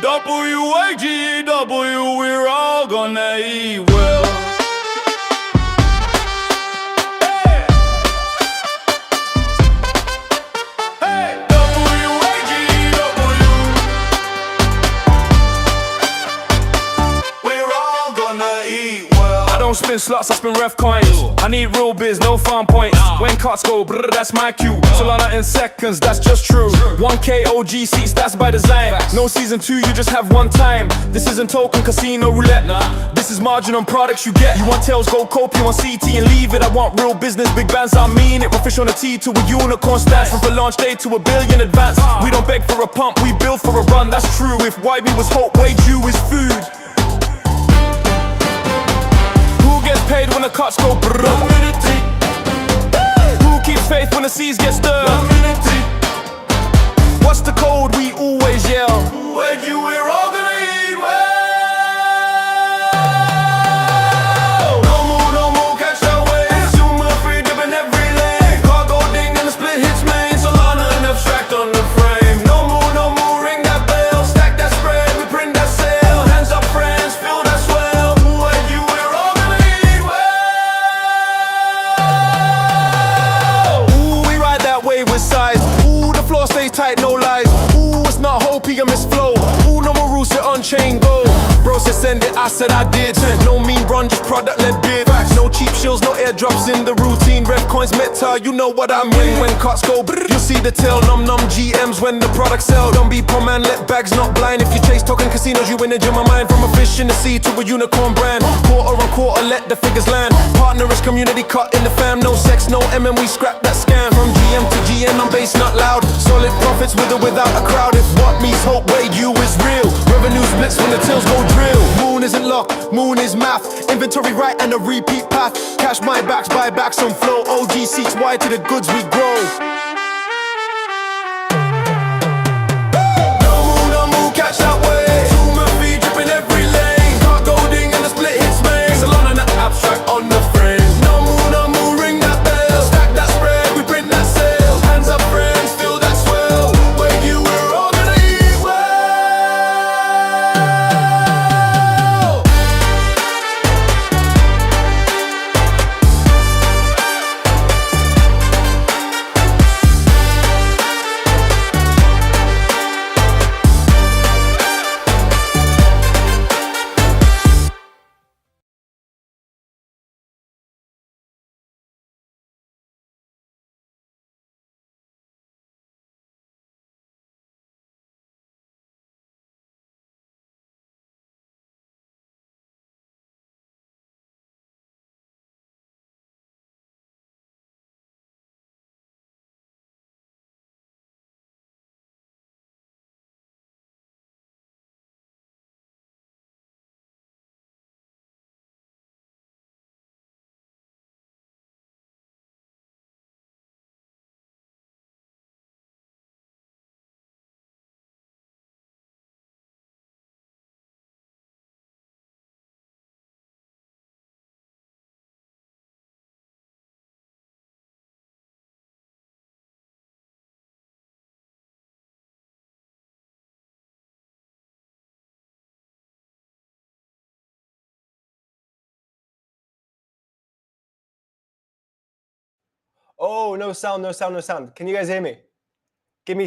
W-A-G-E-W, we're all gonna eat well. Hey! Hey! W-A-G-E-W, we're all gonna eat well. I don't spin slots, I spin ref coins. I need real biz, no farm points. When carts go brr, that's my cue. Solana in seconds, that's just true. 1K OG seats, that's by design. No season 2, you just have one time. This isn't token casino roulette. This is margin on products you get. You want tails, go cope, you want CT and leave it. I want real business, big bands, I mean it. We're fish on a T to a unicorn stance. From the launch day to $1 billion advance. We don't beg for a pump, we build for a run, that's true. If YB was hope, wage you is food. Paid when the cuts go brrr. Who keeps faith when the seas get stirred? What's the code? We always yell. We're all gonna eat well. No more catch that way. Consumer free dipping every lane. Cargo ding and the split hits main. Solana and abstract on the frame. No more ring that bell. Stack that spread, we print that sale. Hands up friends, fill that swell. We're all gonna eat well. Ooh, we ride that wave with size. Ooh, the floor stays tight, no lies. Ooh, it's not hope, he can miss flow. Ooh, no more rules, sit on chain, go. Bro said send it, I said I did. No mean run, just product led bid. No cheap shills, no airdrops in the routine. Rev coins, meta, you know what I mean. When cuts go brrr, you'll see the tail. Num GMs when the product sell. Don't be poor man, let bags not blind. If you chase token casinos, you in a gym of mine. From a fish in the sea to a unicorn brand. Quarter on quarter, let the figures land. Partner is community cut in the fam. No sex, no MM, we scrap that scam. From GM to GN, I'm bass not loud. Solid profits with or without a crowd. If what meets hope, wait, you is real. Revenue splits when the tills go drill. Moon isn't luck, moon is math. Inventory right and a repeat path. Cash my backs, buy back some flow. OG seats wide to the goods we grow. No more catch that way. Consumer fee dripping every lane. Cargo ding and the split hits main. Solana and the abstract on the frame. No more ring that bell. Stack that spread, we print that sale. Hands up friends, fill that swell. We're all gonna eat well. Oh, no sound. Can you guys hear me? Give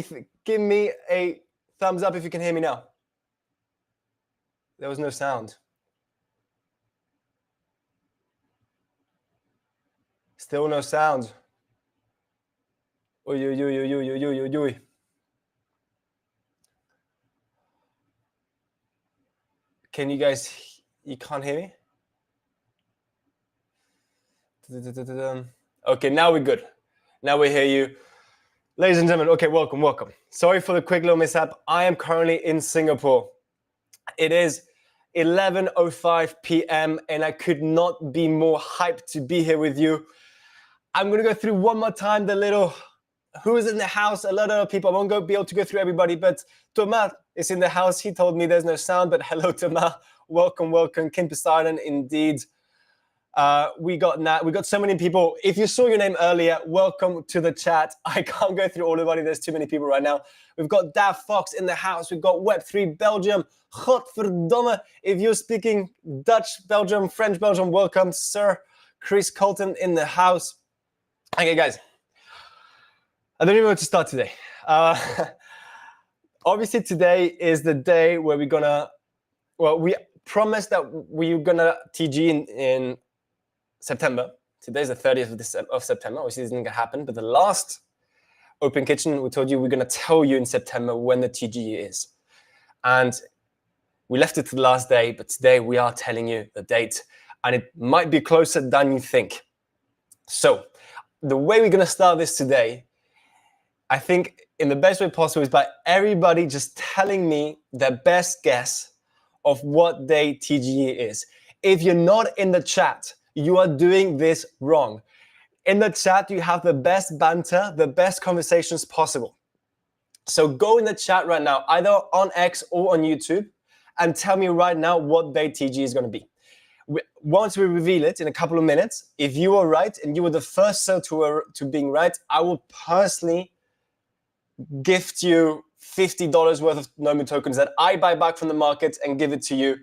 me a thumbs up if you can hear me now. There was no sound. Still no sound. Oy, oy, oy, oy, oy, oy, oy, oy, oy. Can you guys, you can't hear me? Okay, now we're good. Now we hear you. Ladies and gentlemen, okay, welcome. Sorry for the quick little mishap. I am currently in Singapore. It is 11:05 p.m. and I could not be more hyped to be here with you. I'm going to go through one more time the little who is in the house. A lot of people, I won't be able to go through everybody, but Thomas is in the house. He told me there's no sound, but hello, Thomas. Welcome. Kim Poseidon, indeed. We got Nat. We got so many people. If you saw your name earlier, welcome to the chat. I can't go through all of it. There's too many people right now. We've got Dav Fox in the house. We've got Web3 Belgium. Godverdomme. If you're speaking Dutch Belgium, French Belgium, welcome, sir. Chris Colton in the house. Okay, guys. I don't even know where to start today. Obviously, today is the day where we're gonna. Well, we promised that we're gonna TGE in September. Today's the 30th of September. Obviously, this isn't gonna happen. But the last Open Kitchen, we told you we're gonna tell you in September when the TGE is, and we left it to the last day. But today we are telling you the date, and it might be closer than you think. So, the way we're gonna start this today, I think in the best way possible, is by everybody just telling me their best guess of what day TGE is. If you're not in the chat, you are doing this wrong. In the chat, you have the best banter, the best conversations possible. So go in the chat right now, either on X or on YouTube, and tell me right now what day TGE is going to be. Once we reveal it in a couple of minutes, if you are right and you were the first cell to being right, I will personally gift you $50 worth of Nomu tokens that I buy back from the market and give it to you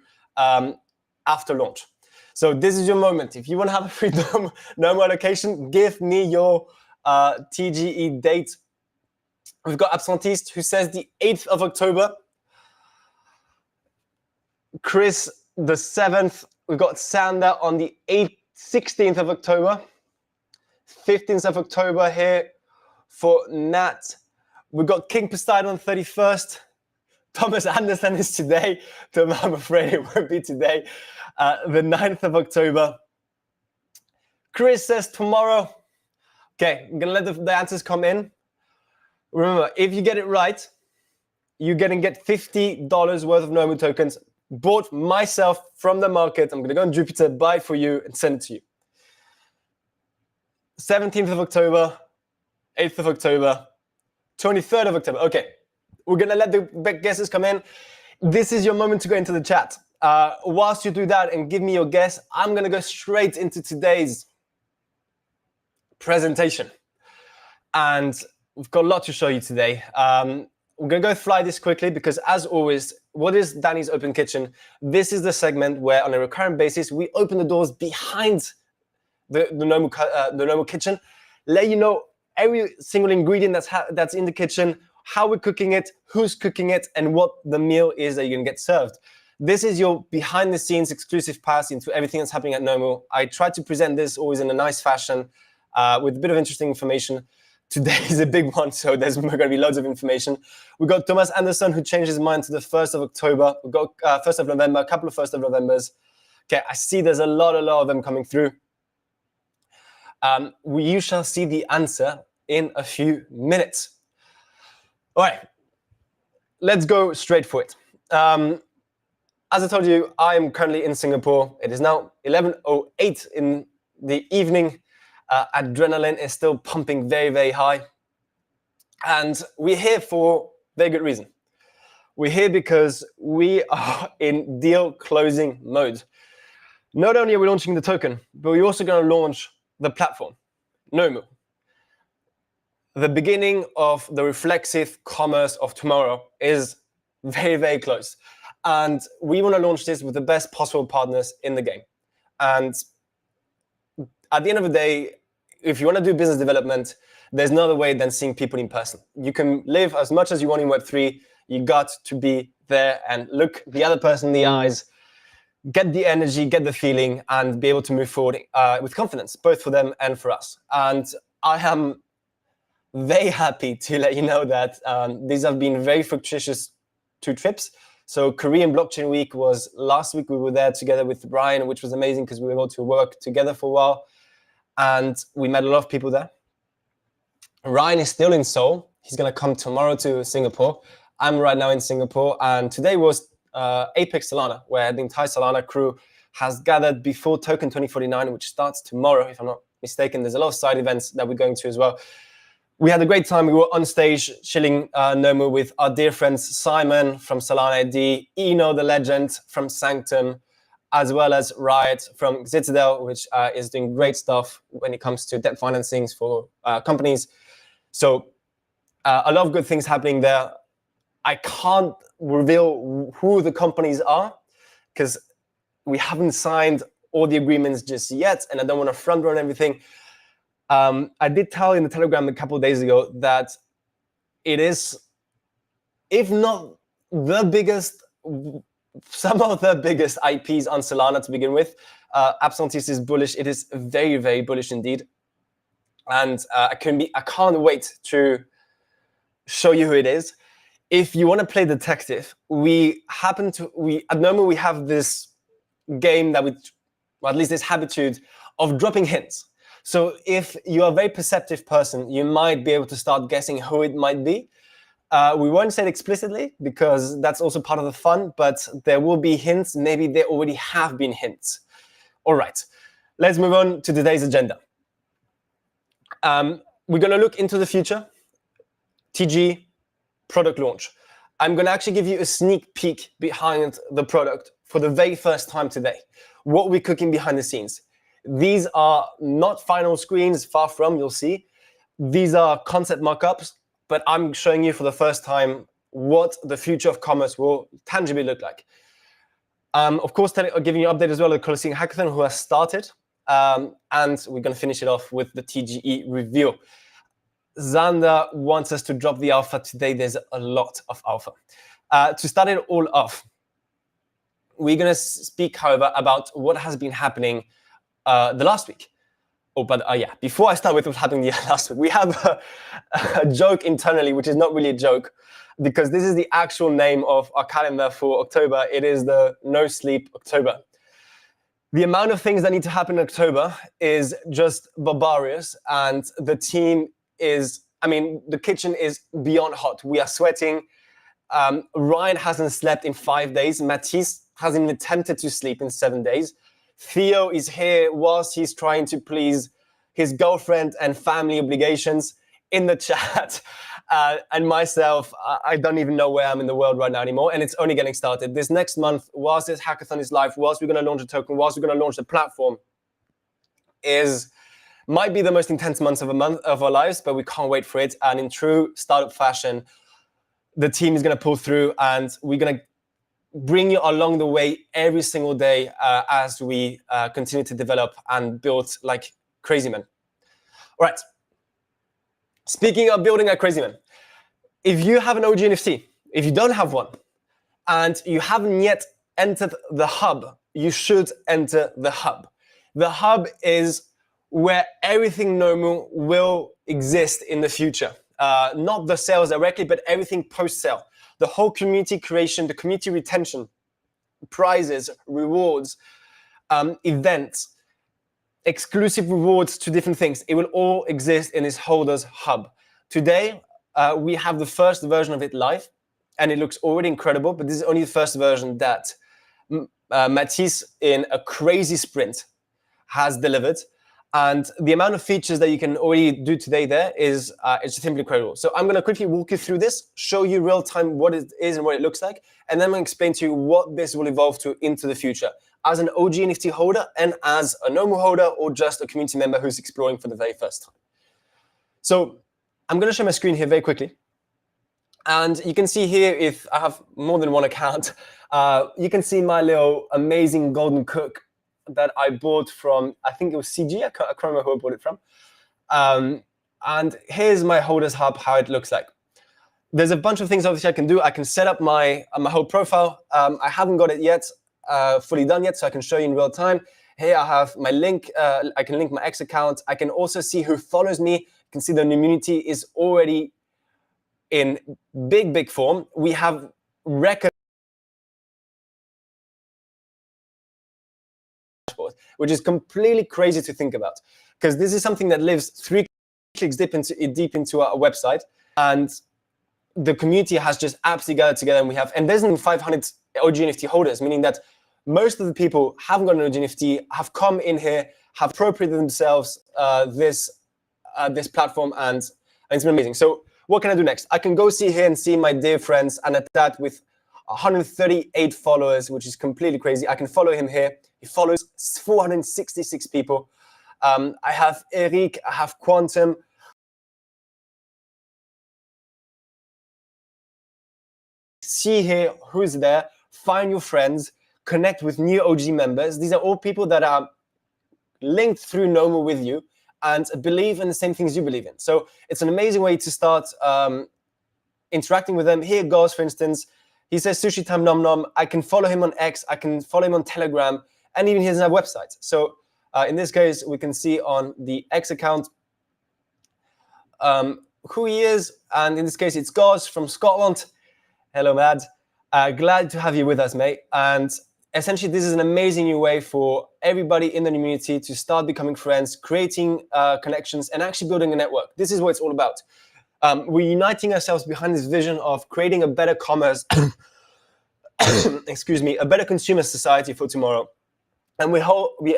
after launch. So this is your moment. If you want to have a free Nomu allocation, give me your TGE date. We've got Absentiste who says the 8th of October. Chris, the 7th. We've got Sander on the 16th of October. 15th of October here for Nat. We've got King Poseidon on 31st. Thomas Anderson is today. I'm afraid it won't be today. The 9th of October. Chris says tomorrow. Okay, I'm going to let the answers come in. Remember, if you get it right, you're going to get $50 worth of Nomu tokens bought myself from the market. I'm going to go on Jupiter, buy for you, and send it to you. 17th of October, 8th of October, 23rd of October. Okay, we're going to let the guesses come in. This is your moment to go into the chat. Whilst you do that and give me your guess, I'm going to go straight into today's presentation. And we've got a lot to show you today. We're going to go fly this quickly because, as always, what is Danny's Open Kitchen? This is the segment where, on a recurrent basis, we open the doors behind the Nomu kitchen, let you know every single ingredient that's in the kitchen, how we're cooking it, who's cooking it, and what the meal is that you're going to get served. This is your behind-the-scenes exclusive pass into everything that's happening at Nomu. I try to present this always in a nice fashion with a bit of interesting information. Today is a big one, so there's going to be loads of information. We've got Thomas Anderson, who changed his mind to the 1st of October. We've got 1st of November, a couple of 1st of Novembers. Okay, I see there's a lot of them coming through. You shall see the answer in a few minutes. All right, let's go straight for it. As I told you, I am currently in Singapore. It is now 11:08 in the evening. Adrenaline is still pumping very, very high. And we're here for very good reason. We're here because we are in deal closing mode. Not only are we launching the token, but we're also going to launch the platform, Nomu. The beginning of the reflexive commerce of tomorrow is very, very close. And we want to launch this with the best possible partners in the game. And at the end of the day, if you want to do business development, there's no other way than seeing people in person. You can live as much as you want in Web3. You got to be there and look the other person in the eyes, get the energy, get the feeling, and be able to move forward with confidence, both for them and for us. And I am very happy to let you know that these have been very fructious 2 trips. So Korean Blockchain Week was last week. We were there together with Brian, which was amazing because we were able to work together for a while. And we met a lot of people there. Ryan is still in Seoul. He's going to come tomorrow to Singapore. I'm right now in Singapore. And today was Apex Solana, where the entire Solana crew has gathered before Token 2049, which starts tomorrow, if I'm not mistaken. There's a lot of side events that we're going to as well. We had a great time. We were on stage chilling Nomu with our dear friends Simon from Solana ID, Eno the legend from Sanctum, as well as Riot from Citadel, which is doing great stuff when it comes to debt financings for companies. So a lot of good things happening there. I can't reveal who the companies are because we haven't signed all the agreements just yet, and I don't want to front run everything. I did tell in the Telegram a couple of days ago that it is, if not the biggest, some of the biggest IPs on Solana to begin with. Absentee is bullish. It is very, very bullish indeed. And I can't wait to show you who it is. If you want to play detective, at the moment we have this game that or at least this habitude of dropping hints. So if you're a very perceptive person, you might be able to start guessing who it might be. We won't say it explicitly because that's also part of the fun, but there will be hints. Maybe there already have been hints. All right, let's move on to today's agenda. We're going to look into the future, TGE, product launch. I'm going to actually give you a sneak peek behind the product for the very first time today, what we're cooking behind the scenes. These are not final screens, far from, you'll see. These are concept mock-ups, but I'm showing you for the first time what the future of commerce will tangibly look like. Of course, giving you an update as well on the Colosseum Hackathon, who has started, and we're going to finish it off with the TGE review. Xander wants us to drop the alpha today. There's a lot of alpha. To start it all off, we're going to speak, however, about what has been happening the last week. Oh, but yeah, before I start with what happened last week, we have a joke internally, which is not really a joke, because this is the actual name of our calendar for October. It is the No Sleep October. The amount of things that need to happen in October is just barbarous, and the team is, the kitchen is beyond hot. We are sweating. Ryan hasn't slept in 5 days. Matisse hasn't even attempted to sleep in 7 days. Theo is here whilst he's trying to please his girlfriend and family obligations in the chat. And myself, I don't even know where I'm in the world right now anymore. And it's only getting started. This next month, whilst this hackathon is live, whilst we're going to launch a token, whilst we're going to launch the platform, might be the most intense months of our lives, but we can't wait for it. And in true startup fashion, the team is going to pull through, and we're going to bring you along the way every single day as we continue to develop and build like crazy men. All right. Speaking of building like crazy men, if you have an OG NFT, if you don't have one, and you haven't yet entered the hub, you should enter the hub. The hub is where everything normal will exist in the future. Not the sales directly, but everything post-sale. The whole community creation, the community retention, prizes, rewards, events, exclusive rewards to different things. It will all exist in this holders hub. Today, we have the first version of it live, and it looks already incredible, but this is only the first version that Matisse, in a crazy sprint, has delivered. And the amount of features that you can already do today there is it's simply incredible. So I'm going to quickly walk you through this, show you real time what it is and what it looks like, and then I'm going to explain to you what this will evolve to into the future as an OG NFT holder and as a normal holder or just a community member who's exploring for the very first time. So I'm going to share my screen here very quickly. And you can see here, if I have more than one account, you can see my little amazing golden cook that I bought from, I think it was CG, I can't remember who I bought it from. And here's my holders hub, how it looks like. There's a bunch of things obviously I can do. I can set up my whole profile. I haven't got it yet, fully done yet, so I can show you in real time. Here I have my link. I can link my X account. I can also see who follows me. You can see the community is already in big form. We have record, which is completely crazy to think about, because this is something that lives 3 clicks deep into our website, and the community has just absolutely gathered together, and there's 500 OG NFT holders, meaning that most of the people haven't got an OG NFT, have come in here, have appropriated themselves this platform, and it's been amazing. So what can I do next? I can go see here and see my dear friends and at that with 138 followers, which is completely crazy. I can follow him here. He follows 466 people. I have Eric, I have Quantum. See here who's there, find your friends, connect with new OG members. These are all people that are linked through Nomu with you and believe in the same things you believe in. So it's an amazing way to start interacting with them. Here goes, for instance, he says sushi time nom nom. I can follow him on X, I can follow him on Telegram, and even he has a website. So in this case, we can see on the X account who he is, and in this case, it's Goz from Scotland. Hello, Mad. Glad to have you with us, mate. And essentially, this is an amazing new way for everybody in the community to start becoming friends, creating connections, and actually building a network. This is what it's all about. We're uniting ourselves behind this vision of creating a better commerce, excuse me, a better consumer society for tomorrow. And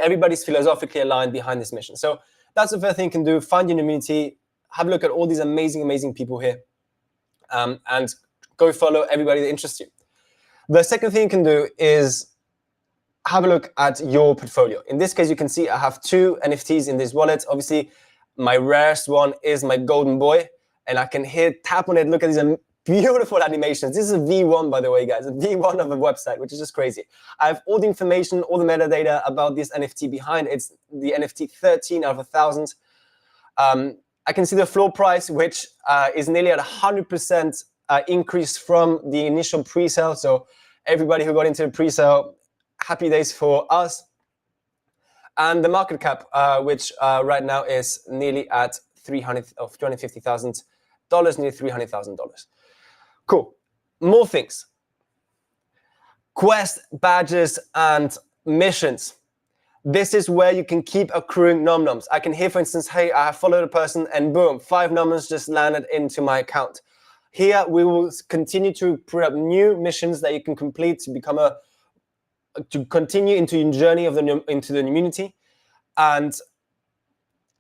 everybody's philosophically aligned behind this mission. So that's the first thing you can do. Find your community, have a look at all these amazing, amazing people here, and go follow everybody that interests you. The second thing you can do is have a look at your portfolio. In this case, you can see I have 2 NFTs in this wallet. Obviously, my rarest one is my golden boy, and I can tap on it. Look at these beautiful animations. This is a V1, by the way, guys, a V1 of a website, which is just crazy. I have all the information, all the metadata about this NFT behind. It's the NFT 13 out of 1,000. I can see the floor price, which is nearly at 100% increase from the initial pre-sale. So everybody who got into the pre-sale, happy days for us. And the market cap, which right now is nearly at $250,000, nearly $300,000. Cool. More things. Quest, badges, and missions. This is where you can keep accruing nom-noms. I can hear, for instance, hey, I have followed a person, and boom, 5 nom-noms just landed into my account. Here, we will continue to put up new missions that you can complete to become to continue into your journey into the community. And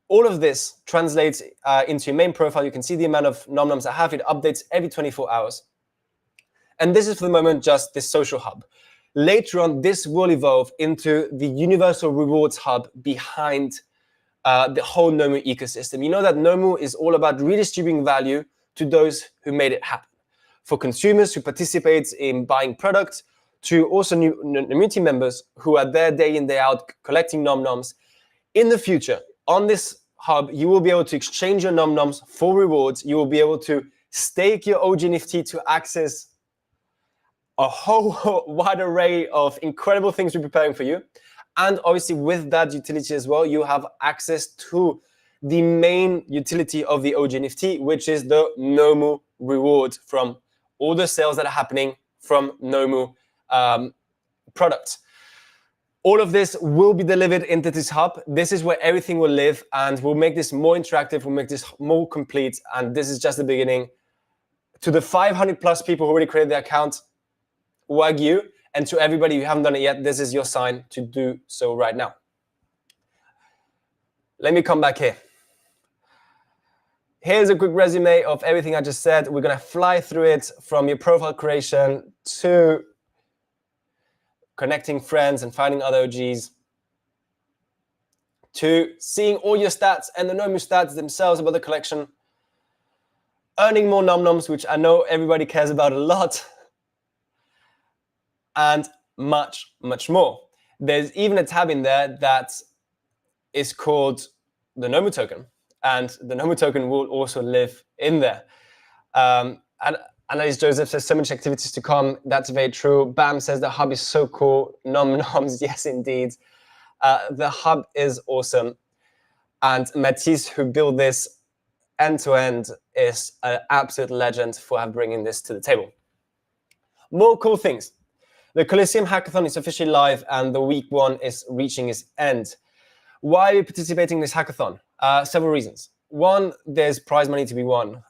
all of this translates into your main profile. You can see the amount of nom-noms I have. It updates every 24 hours. And this is, for the moment, just this social hub. Later on, this will evolve into the universal rewards hub behind the whole Nomu ecosystem. You know that Nomu is all about redistributing value to those who made it happen. For consumers who participate in buying products, to also new community members who are there day in, day out, collecting nom-noms. In the future, on this hub, you will be able to exchange your nom-noms for rewards. You will be able to stake your OG NFT to access a whole wide array of incredible things we're preparing for you. And obviously with that utility as well, you have access to the main utility of the OG NFT, which is the Nomu reward from all the sales that are happening from Nomu products. All of this will be delivered into this hub. This is where everything will live, and we'll make this more interactive, we'll make this more complete, and this is just the beginning. To the 500 plus people who already created their account, Wagyu, and to everybody who haven't done it yet, this is your sign to do so right now. Let me come back here. Here's a quick resume of everything I just said. We're gonna fly through it from your profile creation to connecting friends and finding other OGs, to seeing all your stats and the Nomu stats themselves about the collection, earning more nom-noms, which I know everybody cares about a lot, and much, much more. There's even a tab in there that is called the Nomu token, and the Nomu token will also live in there. And Analyst Joseph says, so much activities to come. That's very true. Bam says, the hub is so cool. Nom-noms, yes, indeed. The hub is awesome. And Matisse, who built this end-to-end, is an absolute legend for bringing this to the table. More cool things. The Coliseum Hackathon is officially live, and the week 1 is reaching its end. Why are you participating in this hackathon? Several reasons. One, there's prize money to be won,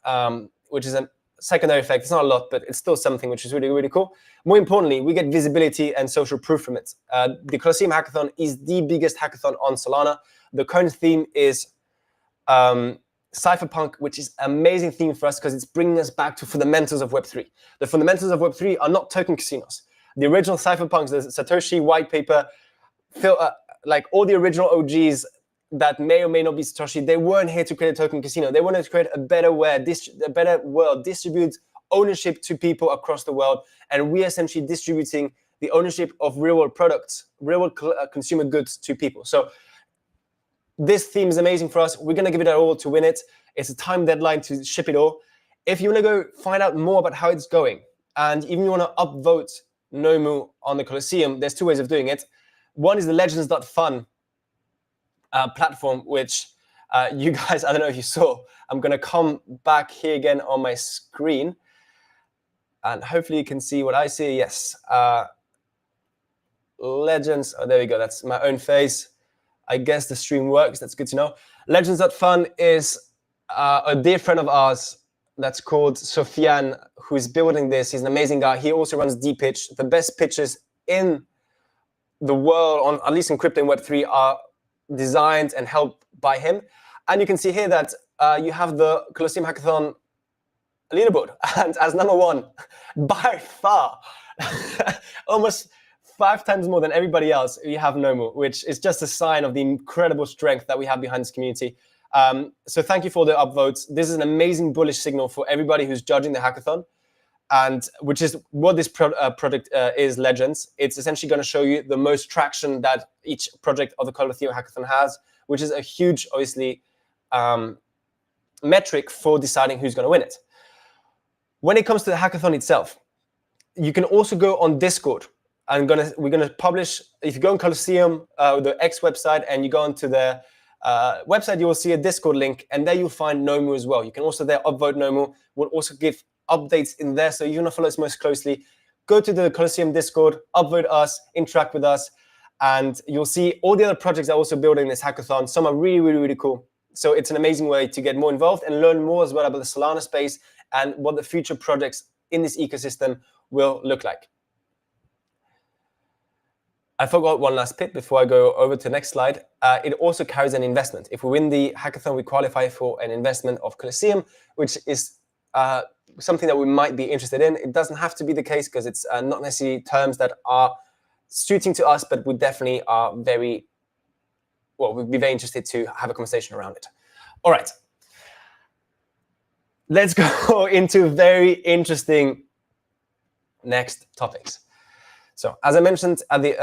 which is a secondary effect. It's not a lot, but it's still something which is really, really cool. More importantly, we get visibility and social proof from it. The Coliseum Hackathon is the biggest hackathon on Solana. The current theme is cypherpunk, which is an amazing theme for us because it's bringing us back to fundamentals of Web3. The fundamentals of Web3 are not token casinos. The original cypherpunks, the Satoshi white paper, like all the original OGs that may or may not be Satoshi, they weren't here to create a token casino. They wanted to create a better world, distribute ownership to people across the world, and we're essentially distributing the ownership of real-world products, real-world consumer goods to people. So this theme is amazing for us. We're going to give it our all to win it. It's a time deadline to ship it all. If you want to go find out more about how it's going, and even you want to upvote Nomu on the Colosseum, there's two ways of doing it. One is the legends.fun platform, which you guys, I don't know if you saw. I'm going to come back here again on my screen, and hopefully you can see what I see. Yes. Legends. Oh, there we go. That's my own face. I guess the stream works. That's good to know. Legends.fun is a dear friend of ours that's called Sofiane, who's building this. He's an amazing guy. He also runs D-Pitch. The best pitches in the world, at least in crypto and Web3, are designed and helped by him. And you can see here that you have the Colosseum Hackathon leaderboard. And as number one, by far, almost 5 times more than everybody else, you have Nomu, which is just a sign of the incredible strength that we have behind this community. So thank you for the upvotes. This is an amazing bullish signal for everybody who's judging the hackathon, and which is what this project is, Legends. It's essentially going to show you the most traction that each project of the Colosseum Hackathon has, which is a huge, obviously, metric for deciding who's going to win it. When it comes to the hackathon itself, you can also go on Discord. We're gonna publish. If you go on Colosseum, the X website, and you go onto the website, you will see a Discord link, and there you'll find Nomu as well. You can also there upvote Nomu. We'll also give updates in there, so you want to follow us most closely. Go to the Colosseum Discord, upvote us, interact with us, and you'll see all the other projects that are also building this hackathon. Some are really, really, really cool. So it's an amazing way to get more involved and learn more as well about the Solana space and what the future projects in this ecosystem will look like. I forgot one last bit before I go over to the next slide. It also carries an investment. If we win the hackathon, we qualify for an investment of Colosseum, which is something that we might be interested in. It doesn't have to be the case because it's not necessarily terms that are suiting to us, but we definitely are we'd be very interested to have a conversation around it. All right. Let's go into very interesting next topics. So as I mentioned at the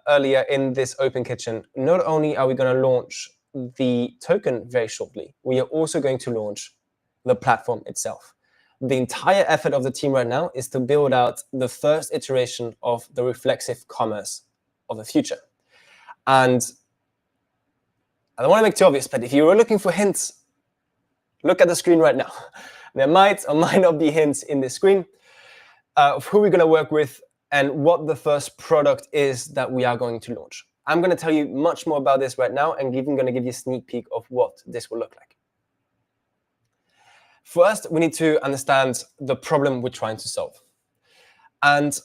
earlier in this open kitchen, not only are we going to launch the token very shortly, we are also going to launch the platform itself. The entire effort of the team right now is to build out the first iteration of the reflexive commerce of the future. And I don't want to make it too obvious, but if you were looking for hints, look at the screen right now. There might or might not be hints in this screen of who we're going to work with and what the first product is that we are going to launch. I'm going to tell you much more about this right now, and even going to give you a sneak peek of what this will look like. First, we need to understand the problem we're trying to solve. And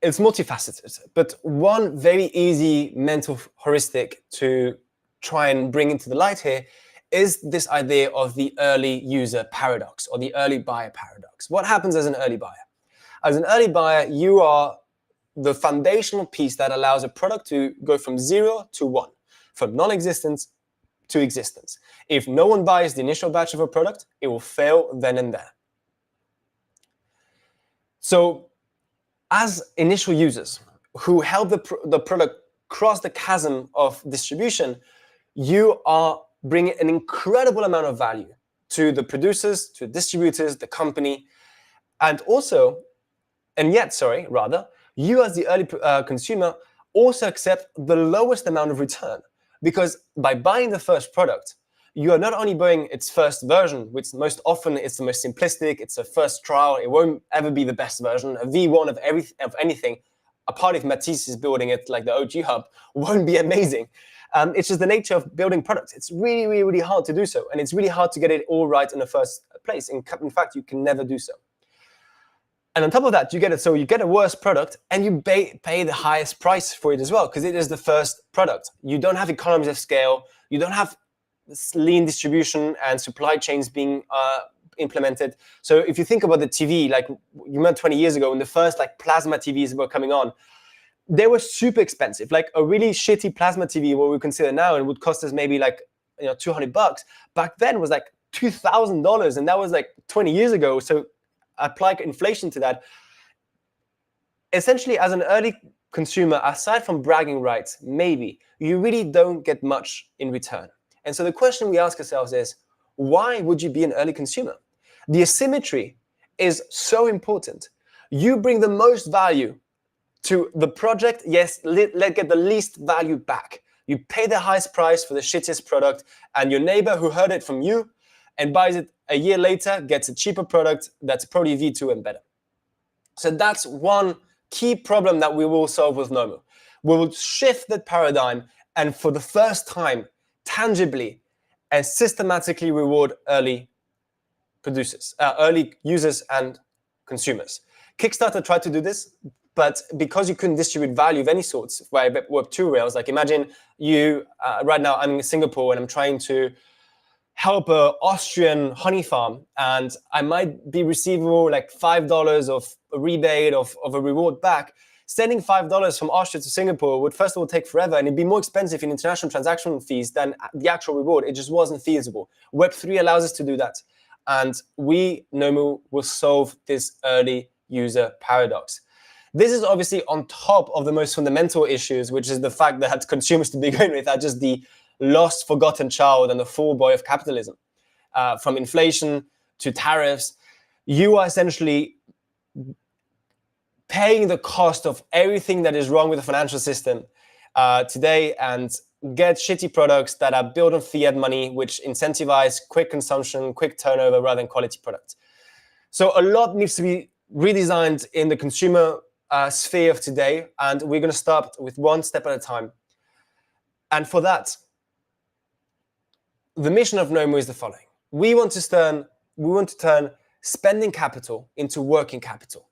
it's multifaceted, but one very easy mental heuristic to try and bring into the light here is this idea of the early user paradox or the early buyer paradox. What happens as an early buyer? As an early buyer, you are the foundational piece that allows a product to go from 0 to 1, from non-existence to existence. If no one buys the initial batch of a product, it will fail then and there. So as initial users who help the product cross the chasm of distribution, you are bringing an incredible amount of value to the producers, to distributors, the company, and yet, you as the early consumer also accept the lowest amount of return, because by buying the first product, you are not only buying its first version, which most often is the most simplistic, it's a first trial, it won't ever be the best version, a V1 of anything, apart if Matisse is building it like the OG Hub, won't be amazing. It's just the nature of building products. It's really, really, really hard to do so, and it's really hard to get it all right in the first place. In fact, you can never do so. And on top of that, you get a worse product, and you pay the highest price for it as well, because it is the first product. You don't have economies of scale. You don't have lean distribution and supply chains being implemented. So if you think about the TV, like you meant 20 years ago when the first like plasma TVs were coming on, they were super expensive. Like a really shitty plasma TV, what we consider now, and would cost us maybe like $200. Back then was like $2,000, and that was like 20 years ago. So apply inflation to that. Essentially, as an early consumer, aside from bragging rights, maybe you really don't get much in return. And so the question we ask ourselves is, why would you be an early consumer? The asymmetry is so important. You bring the most value to the project, yes, let get the least value back. You pay the highest price for the shittiest product, and your neighbor who heard it from you and buys it a year later gets a cheaper product that's probably V2 and better. So that's one key problem that we will solve with Nomu. We will shift that paradigm and for the first time, tangibly and systematically reward early producers, early users and consumers. Kickstarter tried to do this, but because you couldn't distribute value of any sorts via Web2 rails, like imagine you, right now I'm in Singapore and I'm trying to help an Austrian honey farm, and I might be receivable like $5 of a rebate of a reward back. Sending $5 from Austria to Singapore would first of all take forever, and it'd be more expensive in international transaction fees than the actual reward. It just wasn't feasible. Web3 allows us to do that. And we, Nomu, will solve this early user paradox. This is obviously on top of the most fundamental issues, which is the fact that consumers to begin with are just the lost, forgotten child and the fall boy of capitalism. From inflation to tariffs, you are essentially paying the cost of everything that is wrong with the financial system today, and get shitty products that are built on fiat money, which incentivize quick consumption, quick turnover, rather than quality products. So a lot needs to be redesigned in the consumer sphere of today, and we're going to start with one step at a time. And for that, the mission of Nomu is the following. We want to turn spending capital into working capital.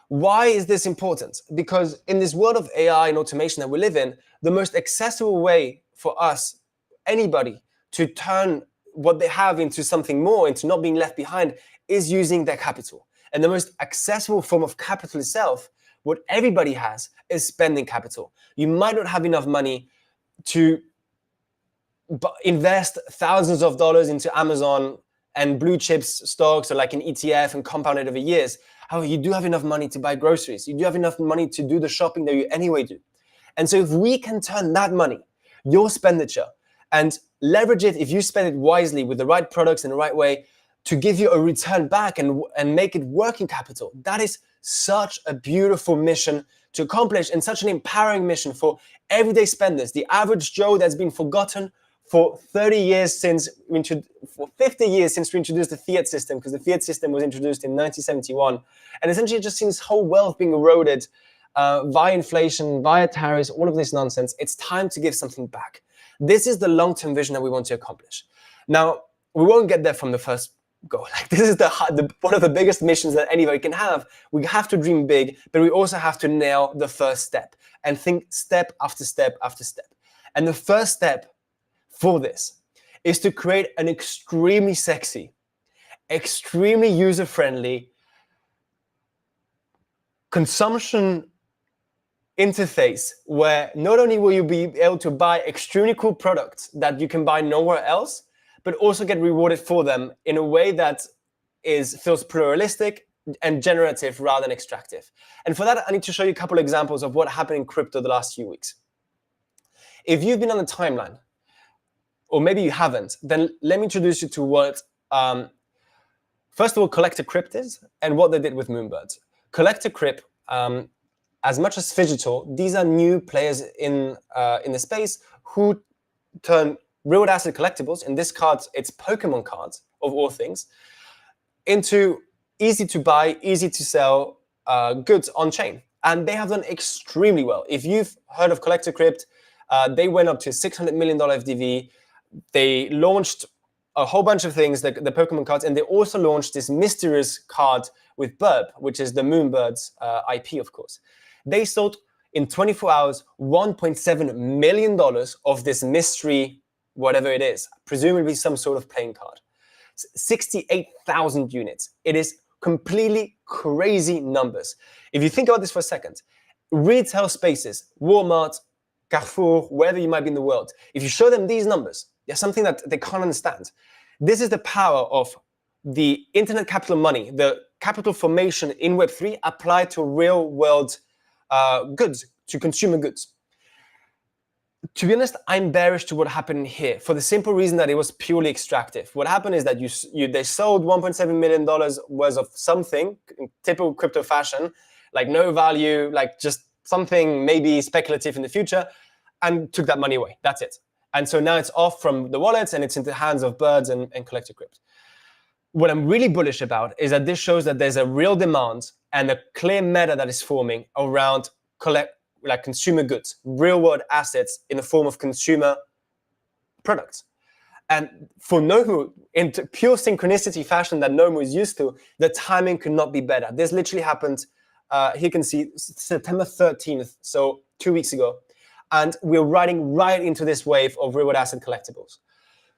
Why is this important? Because in this world of AI and automation that we live in, the most accessible way for us, anybody, to turn what they have into something more, into not being left behind, is using their capital. And the most accessible form of capital itself, what everybody has, is spending capital. You might not have enough money to invest thousands of dollars into Amazon and blue chips stocks, or like an ETF, and compound it over years. However, you do have enough money to buy groceries. You do have enough money to do the shopping that you anyway do. And so if we can turn that money, your expenditure, and leverage it, if you spend it wisely with the right products in the right way, to give you a return back and make it working capital, that is such a beautiful mission to accomplish, and such an empowering mission for everyday spenders, the average Joe that's been forgotten for 30 years since, for 50 years since we introduced the fiat system, because the fiat system was introduced in 1971. And essentially just seen his whole wealth being eroded via inflation, via tariffs, all of this nonsense. It's time to give something back. This is the long-term vision that we want to accomplish. Now, we won't get there from the first go. Like, this is one of the biggest missions that anybody can have. We have to dream big, but we also have to nail the first step and think step after step after step. And the first step for this is to create an extremely sexy, extremely user-friendly consumption interface, where not only will you be able to buy extremely cool products that you can buy nowhere else, but also get rewarded for them in a way that feels pluralistic and generative rather than extractive. And for that, I need to show you a couple of examples of what happened in crypto the last few weeks. If you've been on the timeline, or maybe you haven't, then let me introduce you to what, first of all, Collector Crypt is, and what they did with Moonbirds. Collector Crypt, as much as Phygital, these are new players in the space who turn real asset collectibles, in this card, it's Pokemon cards, of all things, into easy to buy, easy to sell goods on chain. And they have done extremely well. If you've heard of Collector Crypt, they went up to $600 million FDV. They launched a whole bunch of things, the Pokemon cards, and they also launched this mysterious card with Burb, which is the Moonbirds IP, of course. They sold in 24 hours $1.7 million of this mystery whatever it is, presumably some sort of playing card. 68,000 units. It is completely crazy numbers. If you think about this for a second, retail spaces, Walmart, Carrefour, wherever you might be in the world, if you show them these numbers, there's something that they can't understand. This is the power of the internet capital money, the capital formation in Web3 applied to real world goods, to consumer goods. To be honest, I'm bearish to what happened here for the simple reason that it was purely extractive. What happened is that they sold $1.7 million worth of something in typical crypto fashion, like no value, like just something maybe speculative in the future, and took that money away. That's it. And so now it's off from the wallets and it's in the hands of birds and collector crypto. What I'm really bullish about is that this shows that there's a real demand and a clear meta that is forming around consumer goods, real world assets in the form of consumer products. And for Nomu, in pure synchronicity fashion that Nomu is used to, the timing could not be better. This literally happened, here you can see September 13th, so 2 weeks ago. And we're riding right into this wave of real world asset collectibles.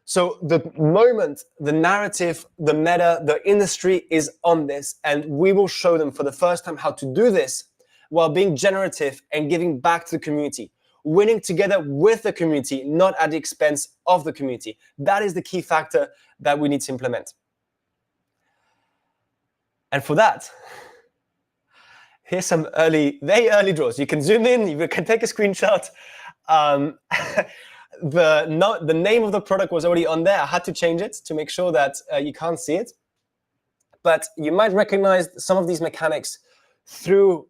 So the moment, the narrative, the meta, the industry is on this, and we will show them for the first time how to do this while being generative and giving back to the community, winning together with the community, not at the expense of the community. That is the key factor that we need to implement. And for that, here's some very early draws. You can zoom in, you can take a screenshot. The name of the product was already on there. I had to change it to make sure that you can't see it. But you might recognize some of these mechanics through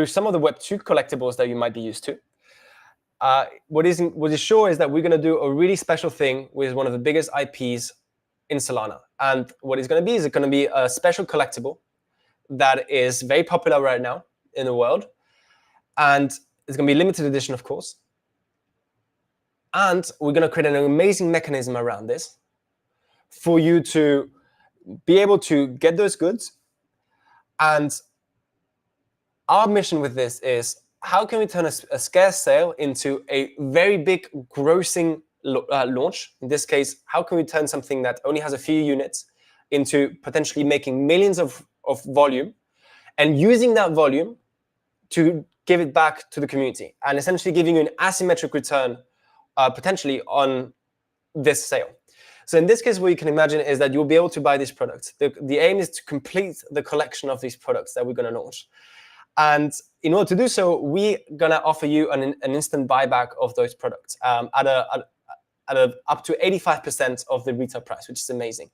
some of the Web2 collectibles that you might be used to. What is sure is that we're going to do a really special thing with one of the biggest IPs in Solana. And what it's going to be is it's going to be a special collectible that is very popular right now in the world. And it's going to be limited edition, of course. And we're going to create an amazing mechanism around this for you to be able to get those goods. And our mission with this is, how can we turn a scarce sale into a very big grossing launch? In this case, how can we turn something that only has a few units into potentially making millions of volume, and using that volume to give it back to the community, and essentially giving you an asymmetric return potentially on this sale. So in this case, what you can imagine is that you'll be able to buy these products. The aim is to complete the collection of these products that we're going to launch. And in order to do so, we're going to offer you an instant buyback of those products at up to 85% of the retail price, which is amazing.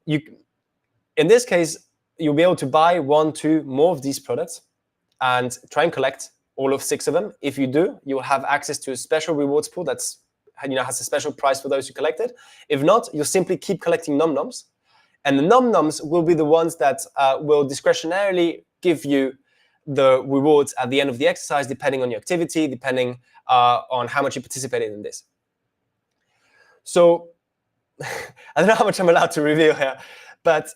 In this case, you'll be able to buy 1, 2 more of these products and try and collect all of 6 of them. If you do, you'll have access to a special rewards pool that's has a special price for those who collect it. If not, you'll simply keep collecting nom-noms. And the nom-noms will be the ones that will discretionarily give you the rewards at the end of the exercise, depending on your activity, depending on how much you participated in this. So I don't know how much I'm allowed to reveal here, but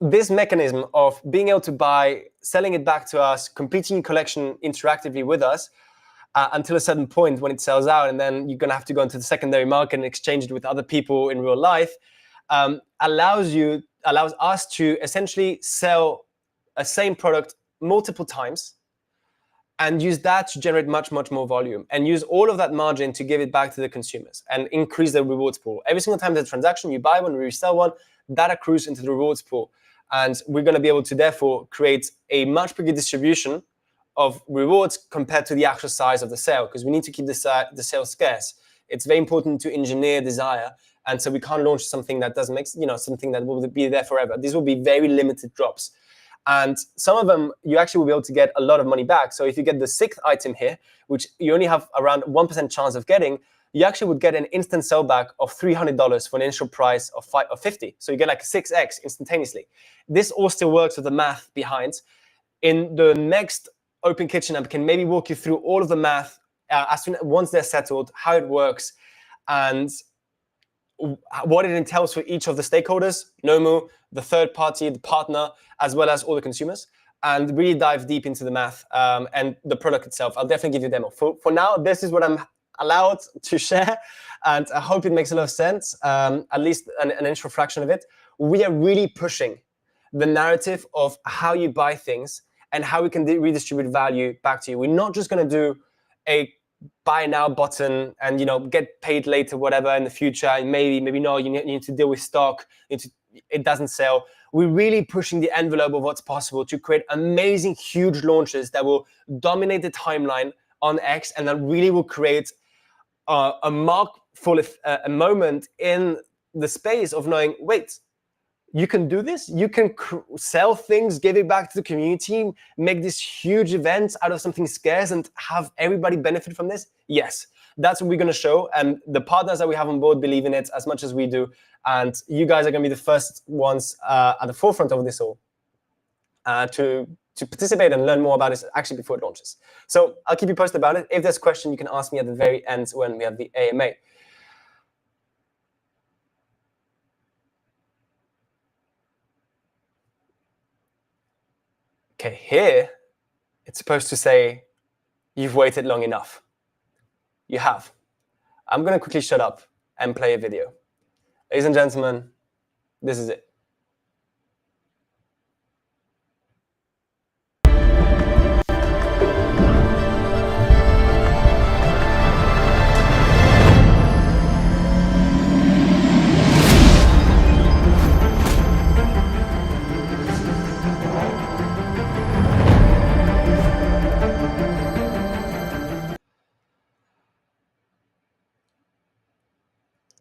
this mechanism of being able to buy, selling it back to us, completing your collection interactively with us until a certain point when it sells out, and then you're going to have to go into the secondary market and exchange it with other people in real life, allows us to essentially sell a same product multiple times and use that to generate much, much more volume, and use all of that margin to give it back to the consumers and increase the rewards pool. Every single time there's a transaction, you buy one, resell one, that accrues into the rewards pool. And we're going to be able to therefore create a much bigger distribution of rewards compared to the actual size of the sale, because we need to keep the sale scarce. It's very important to engineer desire, and so we can't launch something that doesn't make something that will be there forever. These will be very limited drops, and some of them you actually will be able to get a lot of money back. So if you get the 6th item here, which you only have around 1% chance of getting, you actually would get an instant sell back of $300 for an initial price of $50. So you get like 6x instantaneously. This all still works with the math behind. In the next Open Kitchen, I can maybe walk you through all of the math once they're settled, how it works, and what it entails for each of the stakeholders, Nomu, the third party, the partner, as well as all the consumers, and really dive deep into the math and the product itself. I'll definitely give you a demo. For now, this is what I'm allowed to share, and I hope it makes a lot of sense, at least an initial fraction of it. We are really pushing the narrative of how you buy things and how we can redistribute value back to you. We're not just going to do a buy now button and get paid later, whatever, in the future. And maybe no, you need to deal with stock. It doesn't sell. We're really pushing the envelope of what's possible to create amazing, huge launches that will dominate the timeline on X, and that really will create a mark full of a moment in the space of knowing, wait, you can do this. You can sell things, give it back to the community, make this huge event out of something scarce and have everybody benefit from this. Yes, that's what we're going to show. And the partners that we have on board believe in it as much as we do. And you guys are going to be the first ones at the forefront of this all to participate and learn more about it actually before it launches. So I'll keep you posted about it. If there's a question, you can ask me at the very end when we have the AMA. Okay, here, it's supposed to say, you've waited long enough. You have. I'm going to quickly shut up and play a video. Ladies and gentlemen, this is it.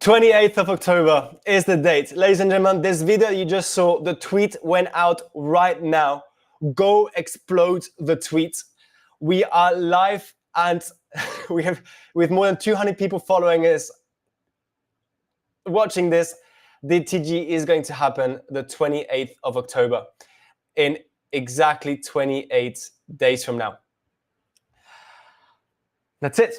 "28th of October is the date. Ladies and gentlemen, this video you just saw, the tweet went out right now. Go explode the tweet. We are live and we have with more than 200 people following us, watching this. The TGE is going to happen the 28th of October in exactly 28 days from now. That's it.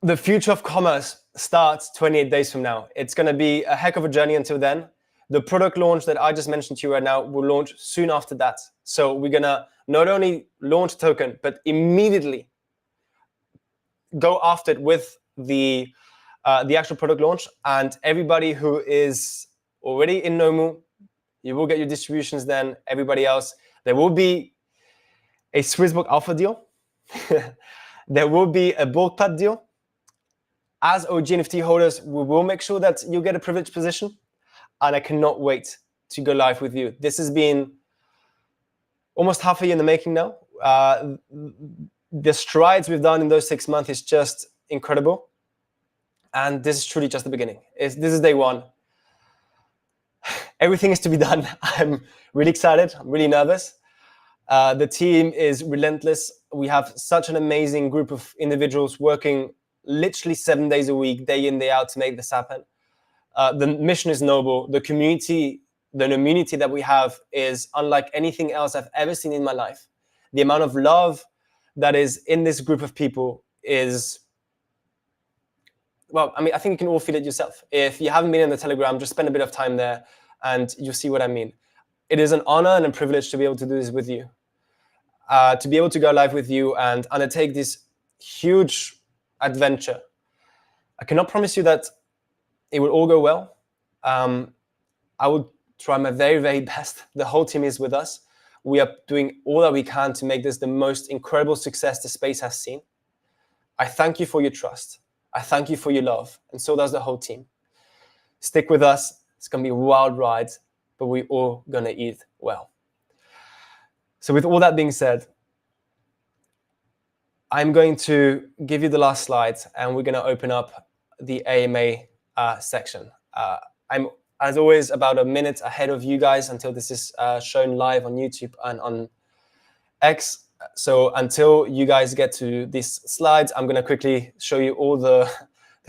The future of commerce starts 28 days from now. It's going to be a heck of a journey until then. The product launch that I just mentioned to you right now will launch soon after that. So we're going to not only launch a token, but immediately go after it with the actual product launch. And everybody who is already in Nomu, you will get your distributions then. Everybody else, there will be a Swissbook Alpha deal. There will be a bulk pad deal. As OG NFT holders, we will make sure that you get a privileged position. And I cannot wait to go live with you. This has been almost half a year in the making now. The strides we've done in those 6 months is just incredible. And this is truly just the beginning. This is day one. Everything is to be done. I'm really excited. I'm really nervous. The team is relentless. We have such an amazing group of individuals working literally 7 days a week, day in, day out to make this happen. The mission is noble. The community that we have is unlike anything else I've ever seen in my life. The amount of love that is in this group of people is, well, I mean, I think you can all feel it yourself. If you haven't been in the Telegram, just spend a bit of time there and you'll see what I mean. It is an honor and a privilege to be able to do this with you, to be able to go live with you and undertake this huge adventure. I cannot promise you that it will all go well. I will try my very, very best. The whole team is with us. We are doing all that we can to make this the most incredible success the space has seen. I thank you for your trust. I thank you for your love. And so does the whole team. Stick with us. It's going to be a wild ride, but we're all going to eat well. So with all that being said, I'm going to give you the last slide and we're going to open up the AMA section. I'm, as always, about a minute ahead of you guys until this is shown live on YouTube and on X. So until you guys get to these slides, I'm going to quickly show you all the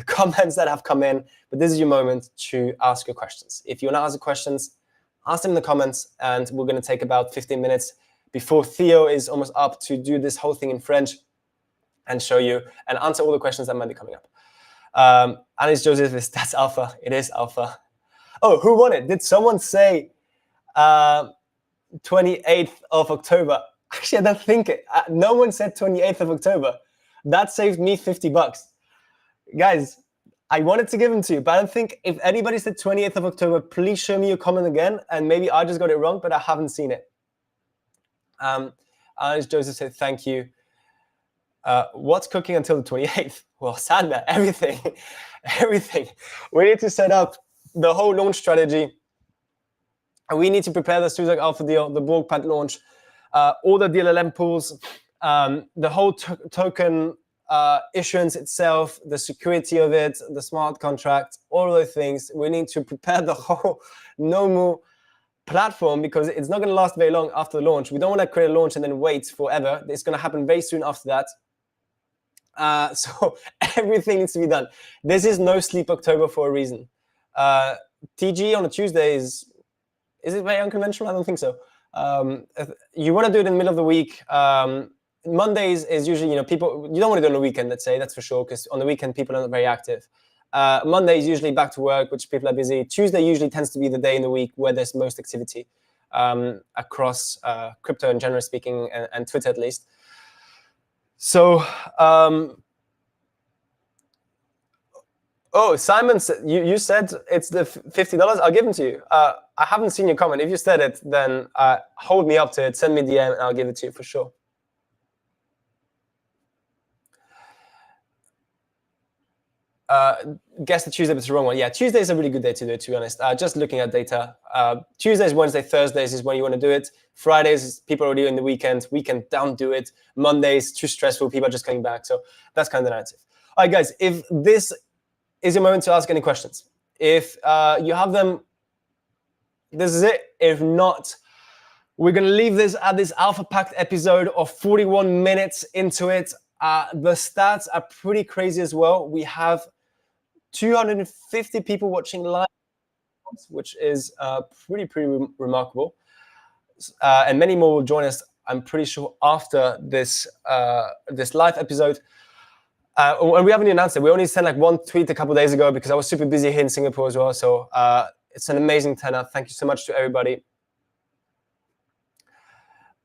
comments that have come in. But this is your moment to ask your questions. If you want to ask the questions, ask them in the comments. And we're going to take about 15 minutes before Theo is almost up to do this whole thing in French and show you and answer all the questions that might be coming up. Anis Joseph is, that's alpha. It is alpha. Oh, who won it? Did someone say 28th of October? Actually, I don't think it. No one said 28th of October. That saved me $50. Guys, I wanted to give them to you, but I don't think if anybody said 28th of October, please show me your comment again. And maybe I just got it wrong, but I haven't seen it. Alex Joseph said, thank you. What's cooking until the 28th? Well, Sandra, everything. Everything. We need to set up the whole launch strategy. We need to prepare the Suzak Alpha deal, the Borgpad launch, all the DLLM pools, the whole token issuance itself, the security of it, the smart contract, all of those things. We need to prepare the whole Nomu platform because it's not going to last very long after the launch. We don't want to create a launch and then wait forever. It's going to happen very soon after that. So everything needs to be done. This is no sleep October for a reason. TGE on a Tuesday is it very unconventional? I don't think so. You want to do it in the middle of the week. Mondays is usually, people, you don't want to do it on the weekend, let's say, that's for sure, because on the weekend, people are not very active. Monday is usually back to work, which people are busy. Tuesday usually tends to be the day in the week where there's most activity across crypto and generally speaking, and Twitter at least. So, oh, Simon, you said it's the $50. I'll give them to you. I haven't seen your comment. If you said it, then hold me up to it. Send me DM and I'll give it to you for sure. Guess the Tuesday, but it's the wrong one. Yeah, Tuesday is a really good day to do it, to be honest. Just looking at data. Tuesdays, Wednesday, Thursdays is when you want to do it. Fridays, people are already in the weekend. Weekend, don't do it. Mondays, too stressful. People are just coming back. So that's kind of the narrative. All right, guys, if this is your moment to ask any questions. If you have them, this is it. If not, we're going to leave this at this Alpha Packed episode of 41 minutes into it. The stats are pretty crazy as well. We have 250 people watching live, which is pretty remarkable. And many more will join us, I'm pretty sure, after this this live episode. And we haven't announced it. We only sent like one tweet a couple of days ago because I was super busy here in Singapore as well. So it's an amazing turnout. Thank you so much to everybody.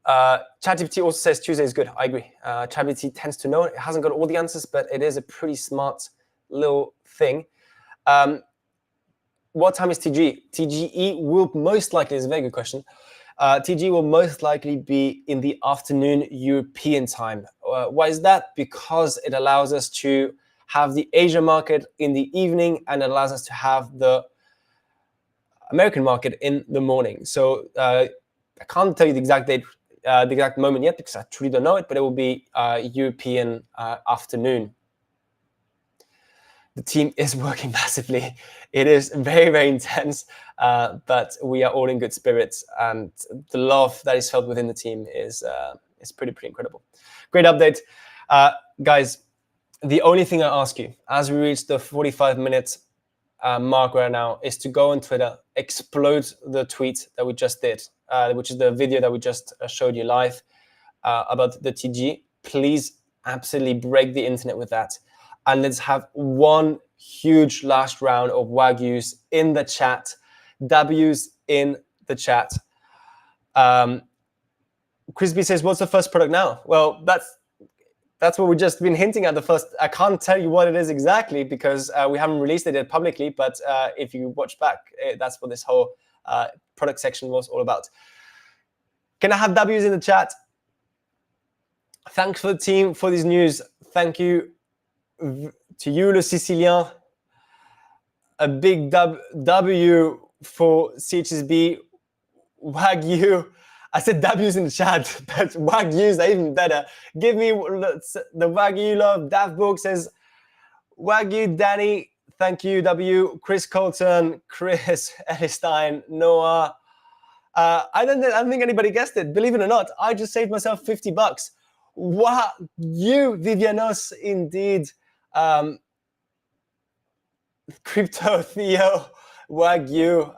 ChatGPT also says Tuesday is good. I agree. ChatGPT tends to know. It hasn't got all the answers, but it is a pretty smart little thing. What time is TGE? TGE will most likely, is a very good question. TGE will most likely be in the afternoon European time. Why is that? Because it allows us to have the Asia market in the evening and it allows us to have the American market in the morning. So I can't tell you the exact date, the exact moment yet because I truly don't know it, but it will be European afternoon. The team is working massively. It is very, very intense, but we are all in good spirits, and the love that is felt within the team is pretty incredible. Great update. Guys, the only thing I ask you, as we reach the 45-minute mark right now, is to go on Twitter, explode the tweet that we just did, which is the video that we just showed you live about the TG. Please absolutely break the internet with that. And let's have one huge last round of Wagyus in the chat. W's in the chat. Crispy says, what's the first product now? Well, that's what we've just been hinting at. The first, I can't tell you what it is exactly because we haven't released it yet publicly, but if you watch back, that's what this whole product section was all about. Can I have W's in the chat? Thanks for the team for this news. Thank you to you, Le Sicilien. A big W for CHSB. Wagyu. I said W's in the chat, but Wagyu's are even better. Give me the Wagyu love. Davbook says Wagyu. Danny, thank you. W. Chris Colton, Chris Ellistein, Noah. I don't think anybody guessed it. Believe it or not, I just saved myself $50. Wagyu, Vivianos, indeed. Crypto Theo, Wagyu.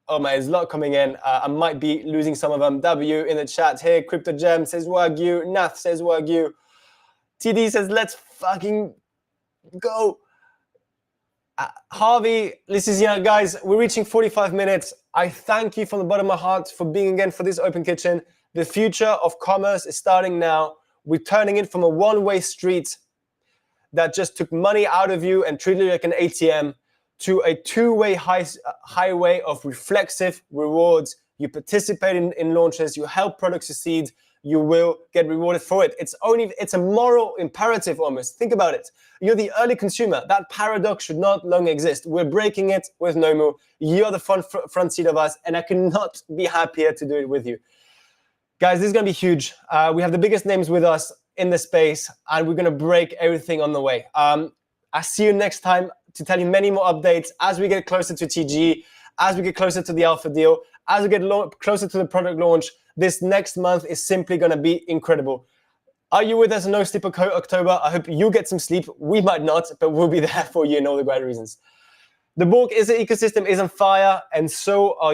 Oh man, there's a lot coming in. I might be losing some of them. W in the chat here. Crypto Gem says Wagyu. Nath says Wagyu. TD says let's fucking go. Harvey, this is guys. We're reaching 45 minutes. I thank you from the bottom of my heart for being again for this open kitchen. The future of commerce is starting now. We're turning it from a one-way street. that just took money out of you and treated you like an ATM to a two-way highway of reflexive rewards. You participate in launches, you help products succeed, you will get rewarded for it. It's a moral imperative almost. Think about it. You're the early consumer. That paradox should not long exist. We're breaking it with Nomu. You're the front seat of us, and I cannot be happier to do it with you. Guys, this is going to be huge. We have the biggest names with us in the space, and we're going to break everything on the way. I'll see you next time to tell you many more updates as we get closer to TGE, as we get closer to the alpha deal, as we get closer to the product launch. This next month is simply going to be incredible. Are you with us in No Sleep October? I hope you get some sleep. We might not, but we'll be there for you in all the right reasons. The Borg ecosystem is on fire, and so are you.